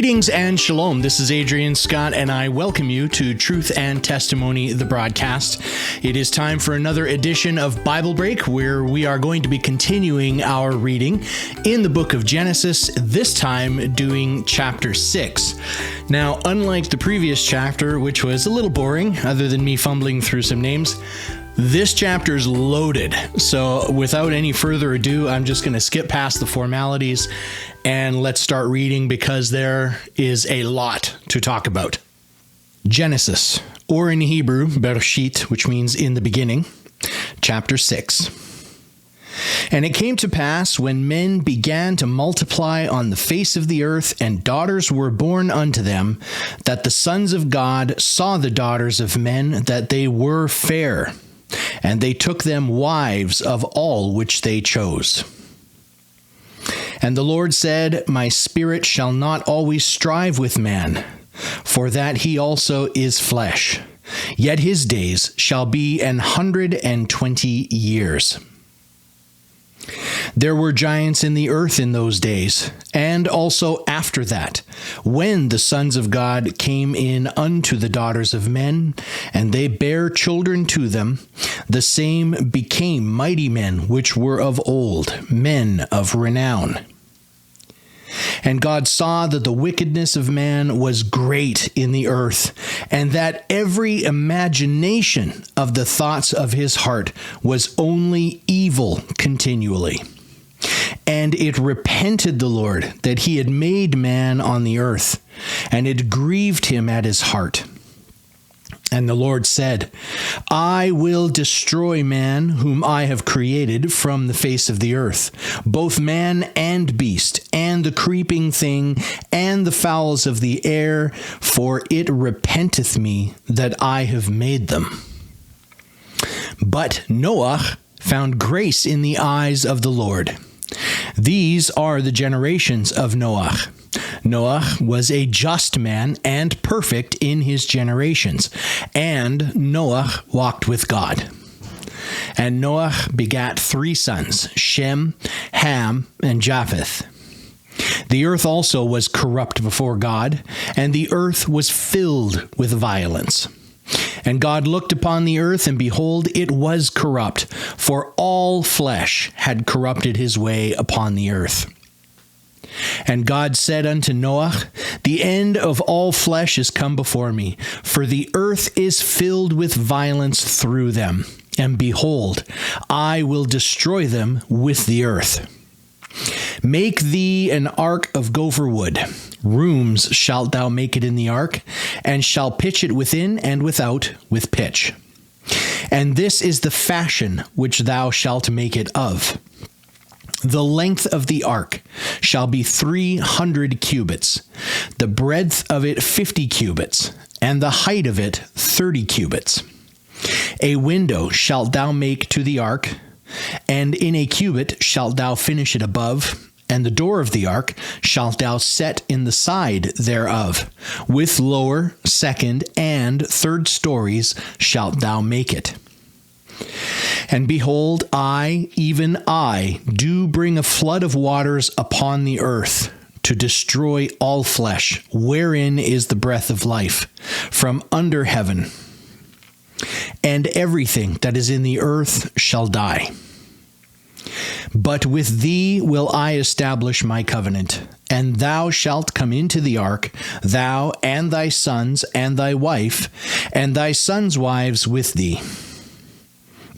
Greetings and shalom. This is Adrian Scott, and I welcome you to Truth and Testimony, the broadcast. It is time for another edition of Bible Break, where we are going to be continuing our reading in the book of Genesis, this time doing chapter 6. Now, unlike the previous chapter, which was a little boring, other than me fumbling through some names, this chapter is loaded. So without any further ado, I'm just going to skip past the formalities and let's start reading because there is a lot to talk about. Genesis, or in Hebrew, Bereshit, which means in the beginning, chapter 6. And it came to pass when men began to multiply on the face of the earth, and daughters were born unto them, that the sons of God saw the daughters of men, that they were fair. And they took them wives of all which they chose. And the Lord said, My spirit shall not always strive with man, for that he also is flesh. Yet his days shall be 120 years. There were giants in the earth in those days, and also after that, when the sons of God came in unto the daughters of men, and they bare children to them, the same became mighty men which were of old, men of renown. And God saw that the wickedness of man was great in the earth, and that every imagination of the thoughts of his heart was only evil continually. And it repented the Lord that he had made man on the earth, and it grieved him at his heart. And the Lord said, I will destroy man whom I have created from the face of the earth, both man and beast, and the creeping thing, and the fowls of the air, for it repenteth me that I have made them. But Noah found grace in the eyes of the Lord. These are the generations of Noah. Noah was a just man and perfect in his generations, and Noah walked with God. And Noah begat 3 sons, Shem, Ham, and Japheth. The earth also was corrupt before God, and the earth was filled with violence. And God looked upon the earth, and behold, it was corrupt, for all flesh had corrupted his way upon the earth. And God said unto Noah, The end of all flesh is come before me, for the earth is filled with violence through them. And behold, I will destroy them with the earth. Make thee an ark of gopher wood. Rooms shalt thou make it in the ark, and shall pitch it within and without with pitch. And this is the fashion which thou shalt make it of. The length of the ark shall be 300 cubits, the breadth of it 50 cubits, and the height of it 30 cubits. A window shalt thou make to the ark, and in a cubit shalt thou finish it above, and the door of the ark shalt thou set in the side thereof. With lower, second, and third stories shalt thou make it. And behold, I, even I, do bring a flood of waters upon the earth, to destroy all flesh, wherein is the breath of life, from under heaven. And everything that is in the earth shall die. But with thee will I establish my covenant, and thou shalt come into the ark, thou and thy sons and thy wife, and thy sons' wives with thee.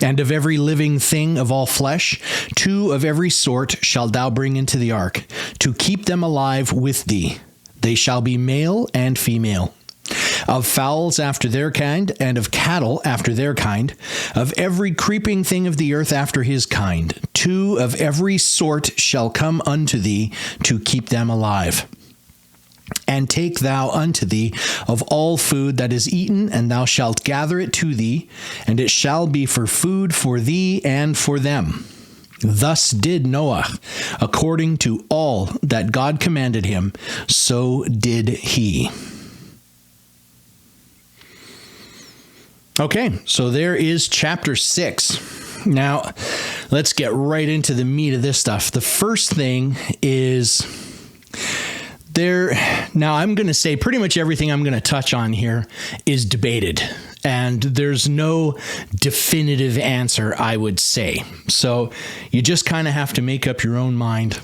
And of every living thing of all flesh, 2 of every sort shalt thou bring into the ark, to keep them alive with thee. They shall be male and female. Of fowls after their kind, and of cattle after their kind, of every creeping thing of the earth after his kind, 2 of every sort shall come unto thee, to keep them alive. And take thou unto thee of all food that is eaten, and thou shalt gather it to thee, and it shall be for food for thee and for them. Thus did Noah, according to all that God commanded him, so did he. Okay, so there is chapter 6. Now, let's get right into the meat of this stuff. The first thing is Now, I'm going to say pretty much everything I'm going to touch on here is debated, and there's no definitive answer, I would say. So you just kind of have to make up your own mind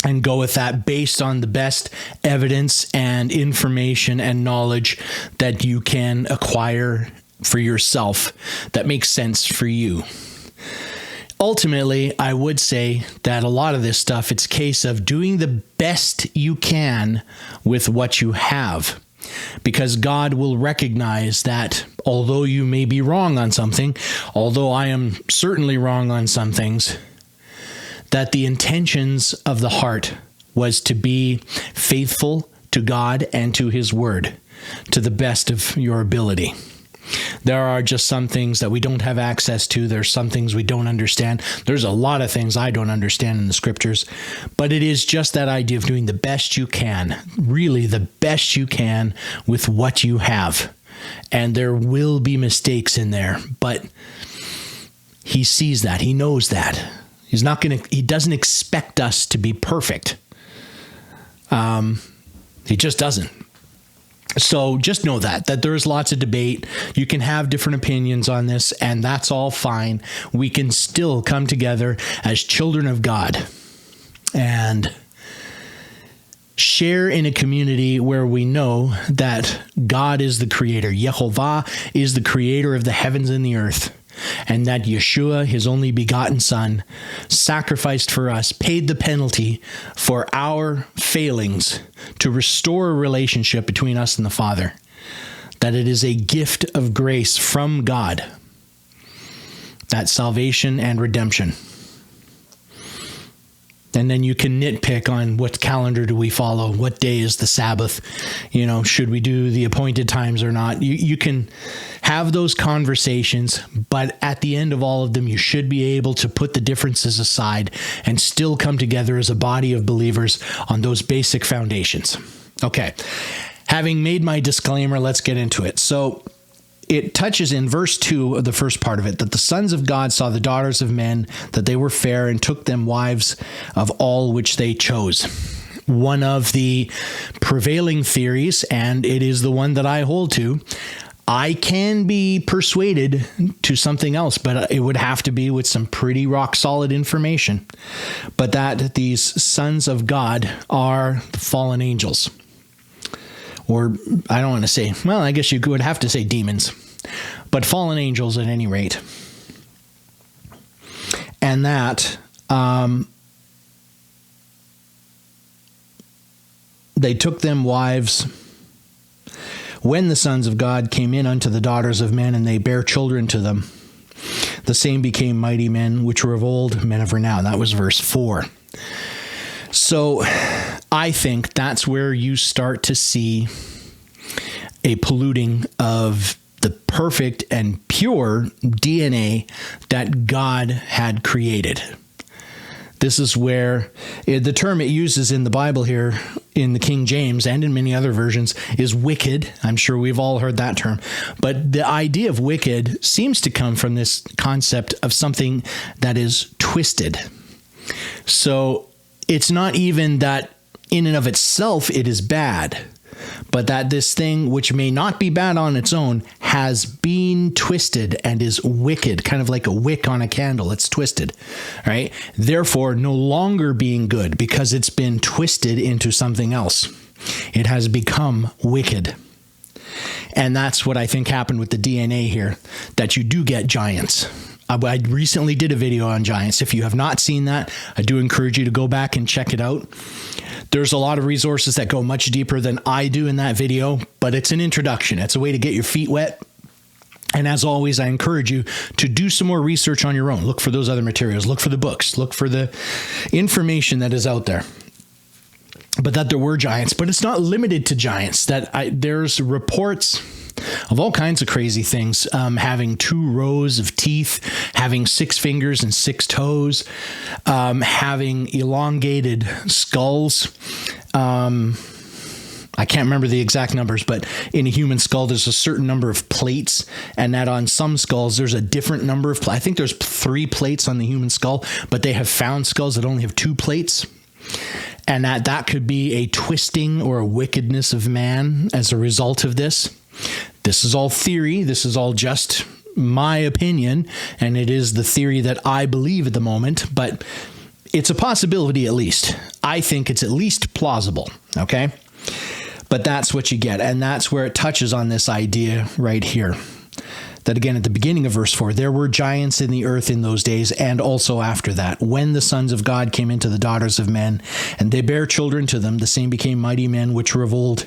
and go with that based on the best evidence and information and knowledge that you can acquire for yourself that makes sense for you. Ultimately, I would say that a lot of this stuff, it's a case of doing the best you can with what you have, because God will recognize that although you may be wrong on something, although I am certainly wrong on some things, that the intentions of the heart was to be faithful to God and to His Word to the best of your ability. There are just some things that we don't have access to. There's some things we don't understand. There's a lot of things I don't understand in the scriptures, but it is just that idea of doing the best you can, really the best you can with what you have. And there will be mistakes in there, but He sees that. He knows that. He doesn't expect us to be perfect. He just doesn't. So just know that there is lots of debate. You can have different opinions on this, and that's all fine. We can still come together as children of God and share in a community where we know that God is the creator. Yehovah is the creator of the heavens and the earth. And that Yeshua, His only begotten Son, sacrificed for us, paid the penalty for our failings to restore a relationship between us and the Father. That it is a gift of grace from God, that salvation and redemption. And then you can nitpick on what calendar do we follow? What day is the Sabbath? Should we do the appointed times or not? You can have those conversations, but at the end of all of them, you should be able to put the differences aside and still come together as a body of believers on those basic foundations. Okay, having made my disclaimer, let's get into it. So it touches in verse 2 of the first part of it, that the sons of God saw the daughters of men, that they were fair, and took them wives of all which they chose. One of the prevailing theories, and it is the one that I hold to, I can be persuaded to something else, but it would have to be with some pretty rock solid information, but that these sons of God are the fallen angels. Or I don't want to say, well, I guess you would have to say demons, but fallen angels at any rate. And that they took them wives when the sons of God came in unto the daughters of men, and they bare children to them. The same became mighty men, which were of old, men of renown. That was verse 4. So I think that's where you start to see a polluting of the perfect and pure DNA that God had created. This is where the term it uses in the Bible here, in the King James and in many other versions, is wicked. I'm sure we've all heard that term. But the idea of wicked seems to come from this concept of something that is twisted. So it's not even that in and of itself it is bad, but that this thing, which may not be bad on its own, has been twisted and is wicked, kind of like a wick on a candle. It's twisted, right? Therefore, no longer being good because it's been twisted into something else. It has become wicked. And that's what I think happened with the DNA here, that you do get giants. I recently did a video on giants. If you have not seen that, I do encourage you to go back and check it out. There's a lot of resources that go much deeper than I do in that video, but it's an introduction. It's a way to get your feet wet. And as always, I encourage you to do some more research on your own. Look for those other materials. Look for the books. Look for the information that is out there. But that there were giants, but it's not limited to giants. There's reports of all kinds of crazy things, having 2 rows of teeth, having 6 fingers and 6 toes, having elongated skulls. I can't remember the exact numbers, but in a human skull, there's a certain number of plates, and that on some skulls, there's a different number of I think there's 3 plates on the human skull, but they have found skulls that only have 2 plates. and that could be a twisting or a wickedness of man as a result of this. This is all theory. This is all just my opinion, and it is the theory that I believe at the moment, but it's a possibility at least. I think it's at least plausible, okay? But that's what you get, and that's where it touches on this idea right here. That again, at the beginning of verse 4, there were giants in the earth in those days, and also after that, when the sons of God came into the daughters of men, and they bare children to them, the same became mighty men, which were of old,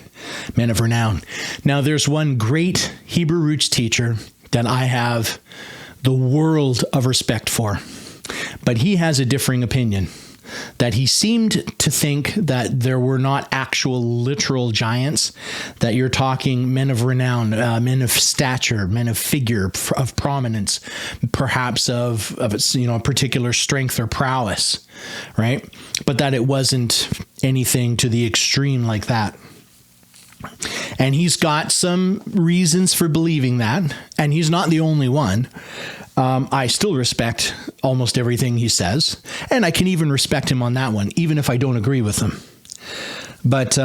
men of renown. Now, there's one great Hebrew roots teacher that I have the world of respect for, but he has a differing opinion. That he seemed to think that there were not actual literal giants, that you're talking men of renown, men of stature, men of figure, of prominence, perhaps of a particular strength or prowess, right? But that it wasn't anything to the extreme like that. And he's got some reasons for believing that, and he's not the only one. I still respect almost everything he says, and I can even respect him on that one, even if I don't agree with him. But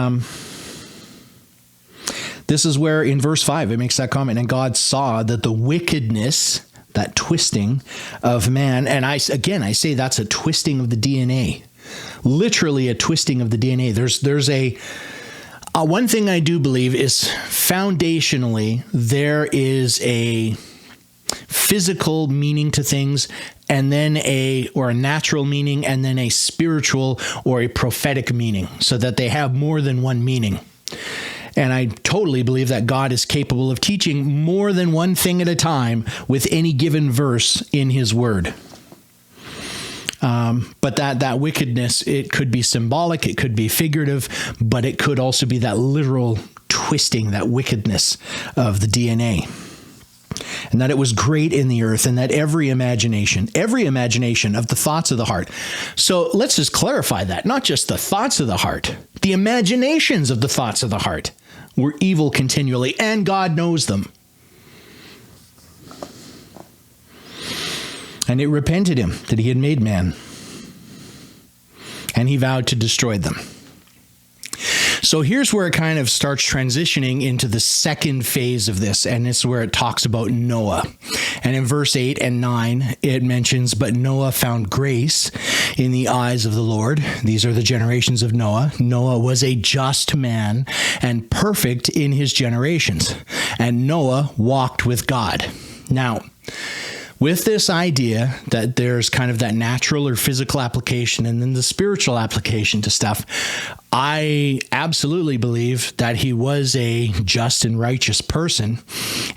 this is where in verse 5 it makes that comment, and God saw that the wickedness, that twisting of man, and I say that's a twisting of the DNA, literally a twisting of the DNA. There's a one thing I do believe is foundationally there is a physical meaning to things, and then a natural meaning, and then a spiritual or a prophetic meaning, so that they have more than one meaning. And I totally believe that God is capable of teaching more than one thing at a time with any given verse in his word. But that wickedness, it could be symbolic, it could be figurative, but it could also be that literal twisting, that wickedness of the DNA. And that it was great in the earth, and that every imagination of the thoughts of the heart. So let's just clarify that. Not just the thoughts of the heart, the imaginations of the thoughts of the heart were evil continually, and God knows them. And it repented him that he had made man, and he vowed to destroy them. So here's where it kind of starts transitioning into the second phase of this, and it's where it talks about Noah. And in verse 8 and 9, it mentions, but Noah found grace in the eyes of the Lord. These are the generations of Noah. Noah was a just man and perfect in his generations, and Noah walked with God. Now, with this idea that there's kind of that natural or physical application and then the spiritual application to stuff, I absolutely believe that he was a just and righteous person,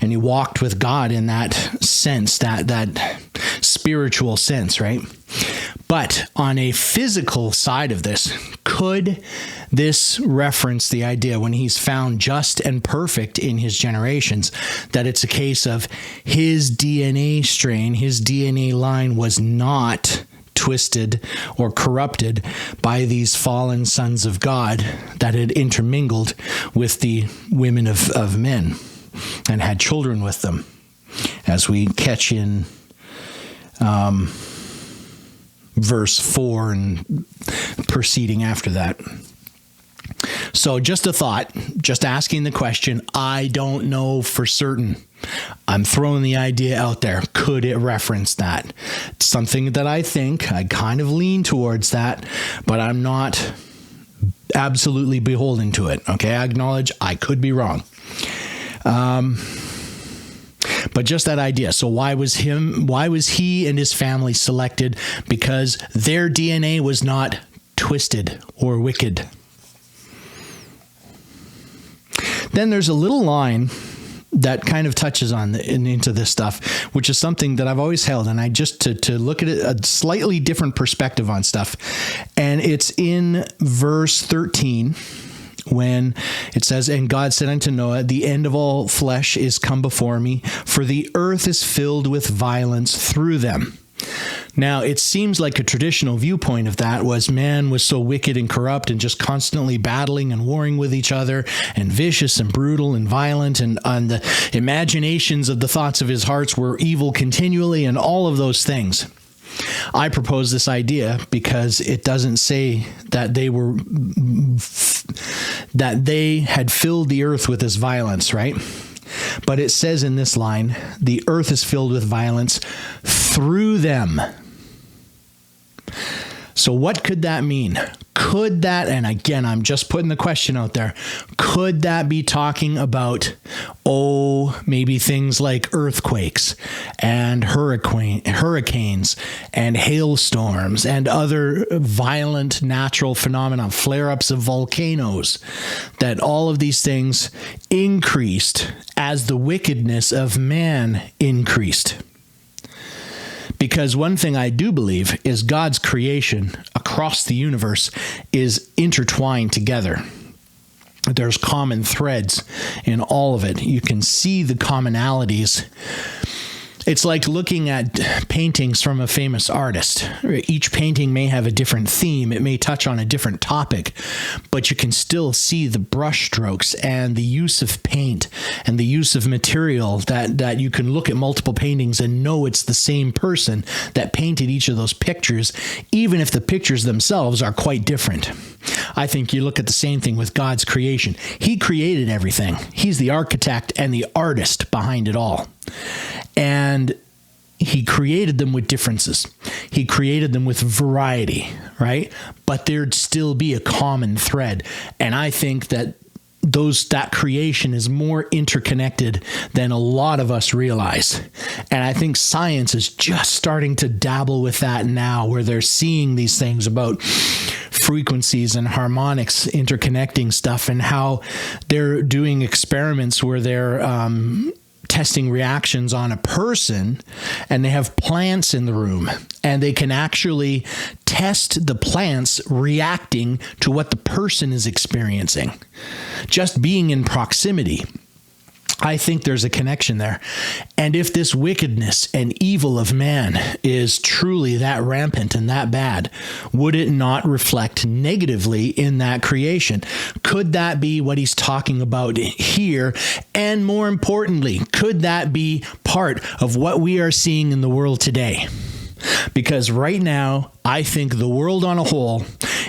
and he walked with God in that sense, that spiritual sense, right? But on a physical side of this, could this reference the idea when he's found just and perfect in his generations, that it's a case of his DNA strain, his DNA line was not twisted or corrupted by these fallen sons of God that had intermingled with the women of men and had children with them, as we catch in verse 4 and proceeding after that. So just a thought, just asking the question. I don't know for certain. I'm throwing the idea out there. Could it reference that? It's something that I think, I kind of lean towards that, but I'm not absolutely beholden to it. Okay, I acknowledge I could be wrong. But just that idea. So why was he and his family selected? Because their DNA was not twisted or wicked. Then there's a little line that kind of touches on into this stuff, which is something that I've always held, and I just to look at it a slightly different perspective on stuff. And it's in verse 13 when it says, and God said unto Noah, the end of all flesh is come before me, for the earth is filled with violence through them. Now, it seems like a traditional viewpoint of that was man was so wicked and corrupt and just constantly battling and warring with each other and vicious and brutal and violent, and the imaginations of the thoughts of his hearts were evil continually and all of those things. I propose this idea because it doesn't say that they had filled the earth with this violence, right? But it says in this line, the earth is filled with violence through them. So what could that mean? Could that, and again, I'm just putting the question out there, could that be talking about, maybe things like earthquakes and hurricanes and hailstorms and other violent natural phenomena, flare-ups of volcanoes, that all of these things increased as the wickedness of man increased? Because one thing I do believe is God's creation across the universe is intertwined together. There's common threads in all of it. You can see the commonalities. It's like looking at paintings from a famous artist. Each painting may have a different theme. It may touch on a different topic, but you can still see the brush strokes and the use of paint and the use of material that you can look at multiple paintings and know it's the same person that painted each of those pictures, even if the pictures themselves are quite different. I think you look at the same thing with God's creation. He created everything. He's the architect and the artist behind it all. And he created them with differences. He created them with variety, right? But there'd still be a common thread. And I think that that creation is more interconnected than a lot of us realize. And I think science is just starting to dabble with that now, where they're seeing these things about frequencies and harmonics interconnecting stuff, and how they're doing experiments where they're testing reactions on a person, and they have plants in the room, and they can actually test the plants reacting to what the person is experiencing, just being in proximity. I think there's a connection there. And if this wickedness and evil of man is truly that rampant and that bad, would it not reflect negatively in that creation? Could that be what he's talking about here? And more importantly, could that be part of what we are seeing in the world today? Because right now, I think the world on a whole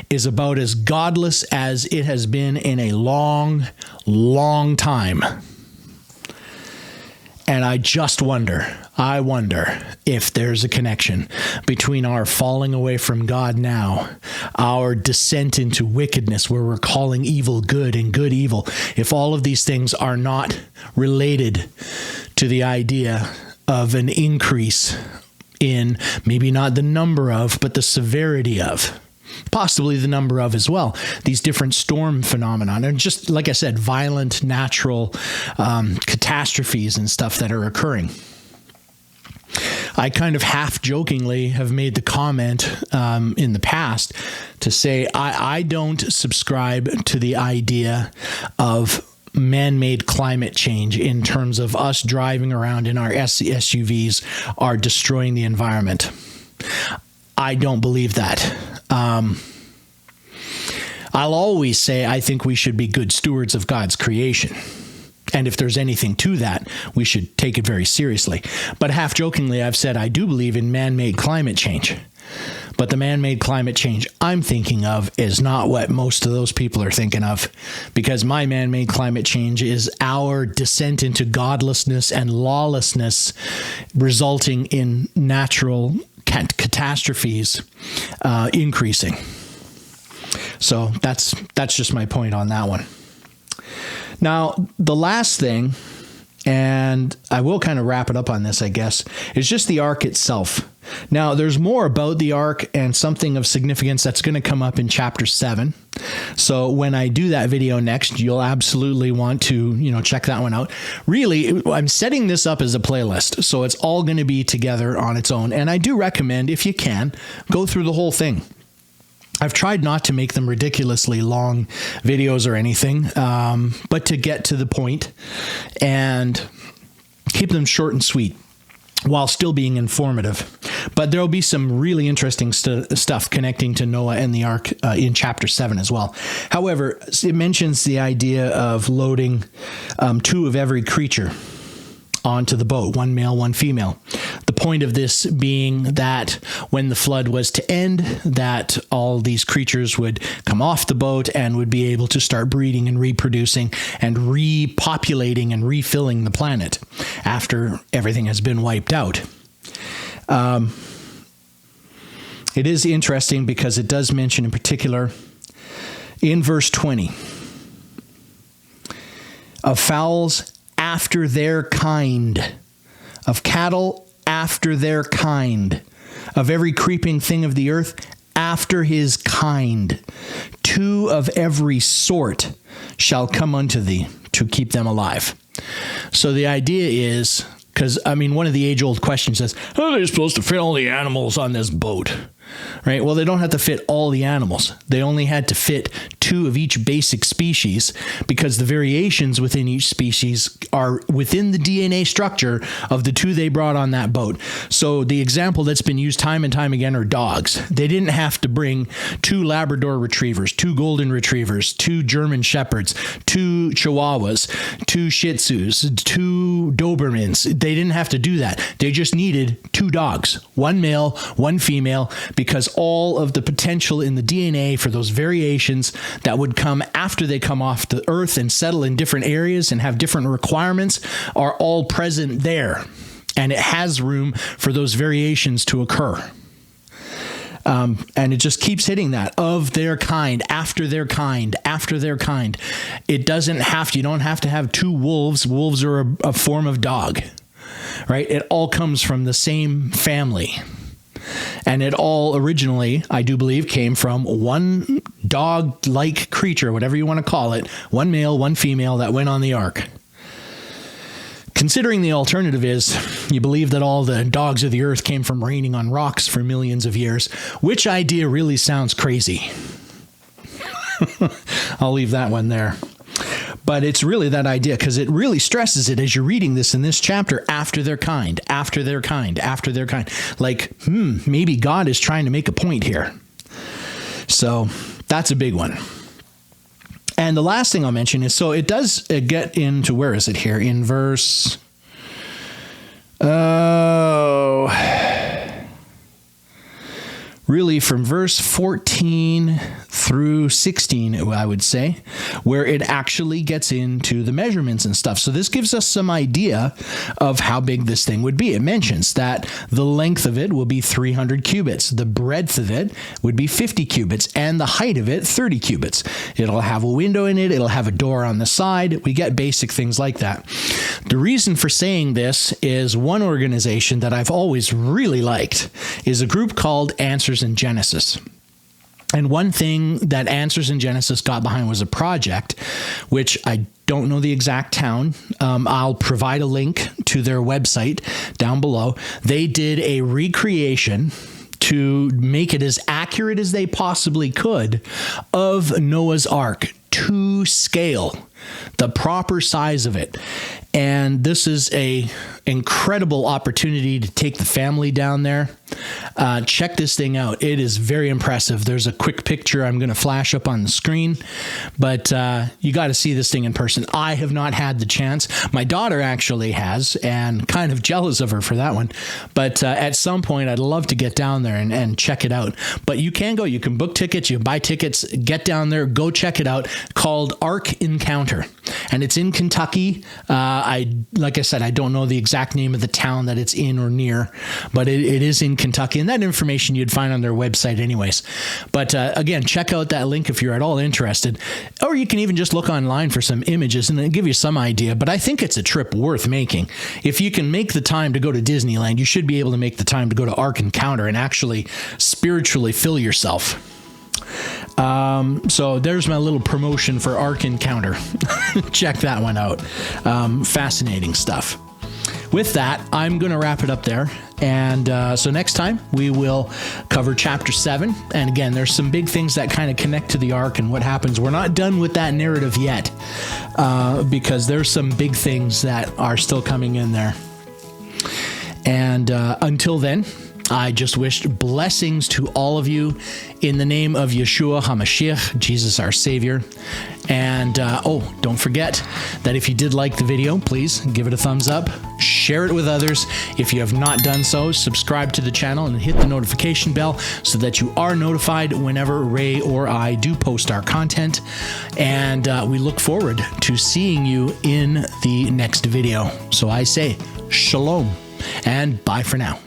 is about as godless as it has been in a long, long time. And I wonder if there's a connection between our falling away from God now, our descent into wickedness where we're calling evil good and good evil, if all of these things are not related to the idea of an increase in maybe not the number of, but the severity of, possibly the number of as well, these different storm phenomena, and just like I said, violent natural catastrophes and stuff that are occurring. I kind of half jokingly have made the comment in the past to say I don't subscribe to the idea of man-made climate change in terms of us driving around in our SUVs are destroying the environment. I don't believe that. I'll always say I think we should be good stewards of God's creation. And if there's anything to that, we should take it very seriously. But half jokingly, I've said I do believe in man-made climate change. But the man-made climate change I'm thinking of is not what most of those people are thinking of, because my man-made climate change is our descent into godlessness and lawlessness resulting in natural catastrophes increasing. So that's just my point on that one. Now, the last thing, and I will kind of wrap it up on this, I guess, is just the ark itself. Now, there's more about the ark and something of significance that's going to come up in chapter 7. So when I do that video next, you'll absolutely want to, check that one out. Really, I'm setting this up as a playlist, so it's all going to be together on its own. And I do recommend, if you can, go through the whole thing. I've tried not to make them ridiculously long videos or anything, but to get to the point and keep them short and sweet while still being informative. But there'll be some really interesting stuff connecting to Noah and the ark in chapter 7 as well. However, it mentions the idea of loading 2 of every creature onto the boat, 1 male, 1 female. The point of this being that when the flood was to end, that all these creatures would come off the boat and would be able to start breeding and reproducing and repopulating and refilling the planet after everything has been wiped out. It is interesting because it does mention in particular in verse 20 of fowls after their kind, of cattle after their kind, of every creeping thing of the earth after his kind. 2 of every sort shall come unto thee to keep them alive. So the idea is, because, one of the age-old questions is, how are they supposed to fit all the animals on this boat? Right? Well, they don't have to fit all the animals. They only had to fit 2 of each basic species because the variations within each species are within the DNA structure of the 2 they brought on that boat. So the example that's been used time and time again are dogs. They didn't have to bring 2 Labrador retrievers, 2 golden retrievers, 2 German shepherds, 2 Chihuahuas, 2 Shih Tzus, 2 Dobermans. They didn't have to do that. They just needed 2 dogs, 1 male, 1 female, because all of the potential in the DNA for those variations that would come after they come off the earth and settle in different areas and have different requirements are all present there. And it has room for those variations to occur. And it just keeps hitting that, of their kind, after their kind, after their kind. It doesn't have to, you don't have to have 2 wolves. Wolves are a form of dog, right? It all comes from the same family. And it all originally, I do believe, came from 1 dog-like creature, whatever you want to call it, 1 male, 1 female that went on the ark. Considering the alternative is you believe that all the dogs of the earth came from raining on rocks for millions of years, which idea really sounds crazy? I'll leave that one there. But it's really that idea, because it really stresses it as you're reading this in this chapter, after their kind, after their kind, after their kind. Like, maybe God is trying to make a point here. So that's a big one. And the last thing I'll mention is, so it does get into, where is it here? In verse... really from verse 14 through 16, I would say, where it actually gets into the measurements and stuff. So this gives us some idea of how big this thing would be. It mentions that the length of it will be 300 cubits. The breadth of it would be 50 cubits, and the height of it, 30 cubits. It'll have a window in it. It'll have a door on the side. We get basic things like that. The reason for saying this is one organization that I've always really liked is a group called Answers in Genesis. And one thing that Answers in Genesis got behind was a project, which I don't know the exact town. I'll provide a link to their website down below. They did a recreation to make it as accurate as they possibly could of Noah's Ark to scale, the proper size of it. And this is a incredible opportunity to take the family down there. Check this thing out. It is very impressive. There's a quick picture I'm going to flash up on the screen, but you got to see this thing in person. I have not had the chance. My daughter actually has, and kind of jealous of her for that one. But at some point, I'd love to get down there and check it out. But you can go. You can book tickets. You can buy tickets. Get down there. Go check it out. Called Ark Encounter. And it's in Kentucky. Like I said, I don't know the exact name of the town that it's in or near, but it is in Kentucky, and that information you'd find on their website anyways. But again, check out that link if you're at all interested, or you can even just look online for some images and it'll give you some idea. But I think it's a trip worth making. If you can make the time to go to Disneyland, you should be able to make the time to go to Ark Encounter and actually spiritually fill yourself. So there's my little promotion for Ark Encounter. Check that one out. Fascinating stuff. With that, I'm going to wrap it up there. And so next time we will cover chapter 7. And again, there's some big things that kind of connect to the ark and what happens. We're not done with that narrative yet because there's some big things that are still coming in there. And until then, I just wished blessings to all of you in the name of Yeshua HaMashiach, Jesus our Savior. And don't forget that if you did like the video, please give it a thumbs up, share it with others. If you have not done so, subscribe to the channel and hit the notification bell so that you are notified whenever Ray or I do post our content. And we look forward to seeing you in the next video. So I say shalom and bye for now.